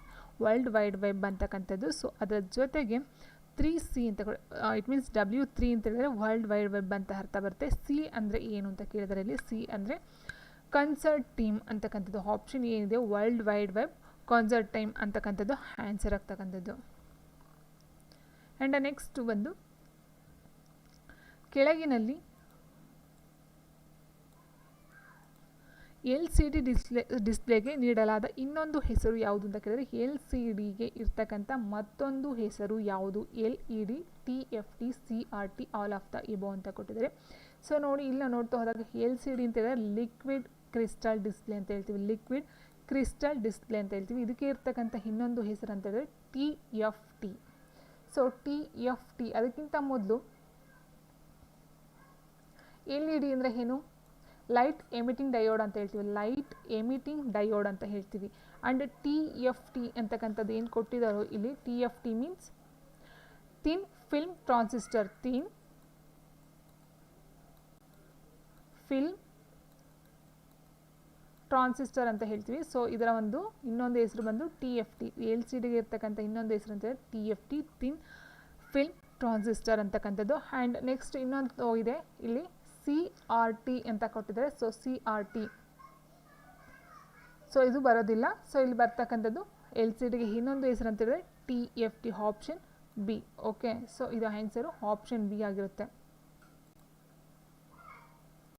world wide web ಅಂತಕ್ಕಂಥದ್ದು. ಸೊ ಅದರ ಜೊತೆಗೆ 3C ಅಂತ ಇಟ್ ಮೀನ್ಸ್ W3 ಅಂತ ಹೇಳಿದರೆ ವರ್ಲ್ಡ್ ವೈಡ್ ವೆಬ್ ಅಂತ ಅರ್ಥ ಬರುತ್ತೆ. C ಅಂದರೆ ಏನು ಅಂತ ಕೇಳಿದರೆ ಇಲ್ಲಿ C ಅಂದರೆ ಕನ್ಸರ್ಟ್ ಟೀಮ್ ಅಂತಕ್ಕಂಥದ್ದು. ಆಪ್ಷನ್ ಏನಿದೆ world wide web concert time ಅಂತಕ್ಕಂಥದ್ದು ಆನ್ಸರ್ ಆಗ್ತಕ್ಕಂಥದ್ದು. ಆ್ಯಂಡ್ ನೆಕ್ಸ್ಟ್ ಬಂದು ಕೆಳಗಿನಲ್ಲಿ LCD ಡಿಸ್ಪ್ಲೇಗೆ ನೀಡಲಾದ ಇನ್ನೊಂದು ಹೆಸರು ಯಾವುದು ಅಂತ ಕೇಳಿದರೆ, LCDಗೆ ಇರ್ತಕ್ಕಂಥ ಮತ್ತೊಂದು ಹೆಸರು ಯಾವುದು? LED, TFT, CRT, all of the above ಅಂತ ಕೊಟ್ಟಿದ್ದಾರೆ. ಸೊ ನೋಡಿ, ಇಲ್ಲಿ ನೋಡ್ತಾ ಹೋದಾಗ LCD ಅಂತ ಹೇಳಿದ್ರೆ ಲಿಕ್ವಿಡ್ ಕ್ರಿಸ್ಟಲ್ ಡಿಸ್ಪ್ಲೇ ಅಂತ ಹೇಳ್ತೀವಿ. ಲಿಕ್ವಿಡ್ ಕ್ರಿಸ್ಟಲ್ ಡಿಸ್ಪ್ಲೇ ಅಂತ ಹೇಳ್ತೀವಿ. ಇದಕ್ಕೆ ಇರ್ತಕ್ಕಂಥ ಇನ್ನೊಂದು ಹೆಸರು ಅಂತ ಹೇಳಿದ್ರೆ TFT. ಸೊ TFT ಅದಕ್ಕಿಂತ ಮೊದಲು LED ಅಂದರೆ ಏನು? ಲೈಟ್ ಎಮಿಟಿಂಗ್ ಡಯೋಡ್ ಅಂತ ಹೇಳ್ತೀವಿ. ಲೈಟ್ ಎಮಿಟಿಂಗ್ ಡಯೋಡ್ ಅಂತ ಹೇಳ್ತೀವಿ. ಆ್ಯಂಡ್ TFT ಅಂತಕ್ಕಂಥದ್ದು ಏನು ಕೊಟ್ಟಿದ್ದಾರೋ ಇಲ್ಲಿ, TFT means thin film transistor. Thin film transistor ಅಂತ ಹೇಳ್ತೀವಿ. ಸೊ ಇದರ ಒಂದು ಇನ್ನೊಂದು ಹೆಸರು ಬಂದು TFT. LCDಗೆ ಇರ್ತಕ್ಕಂಥ ಇನ್ನೊಂದು ಹೆಸರು ಅಂತ ಹೇಳಿ TFT, ಥಿನ್ ಫಿಲ್ಮ್ ಟ್ರಾನ್ಸಿಸ್ಟರ್ ಅಂತಕ್ಕಂಥದ್ದು. ಆ್ಯಂಡ್ ನೆಕ್ಸ್ಟ್ ಇನ್ನೊಂದು ಇದೆ ಇಲ್ಲಿ CRT ಅಂತ ಕೊಟ್ಟಿದ್ದಾರೆ. ಸೊ CRT ಸೊ ಇದು ಬರೋದಿಲ್ಲ. ಸೊ ಇಲ್ಲಿ ಬರ್ತಕ್ಕಂಥದ್ದು LCDಗೆ ಇನ್ನೊಂದು ಹೆಸರು ಅಂತ ಹೇಳಿದ್ರೆ TFT, option B. Okay. So ಇದು ಆನ್ಸರು ಆಪ್ಷನ್ ಬಿ ಆಗಿರುತ್ತೆ.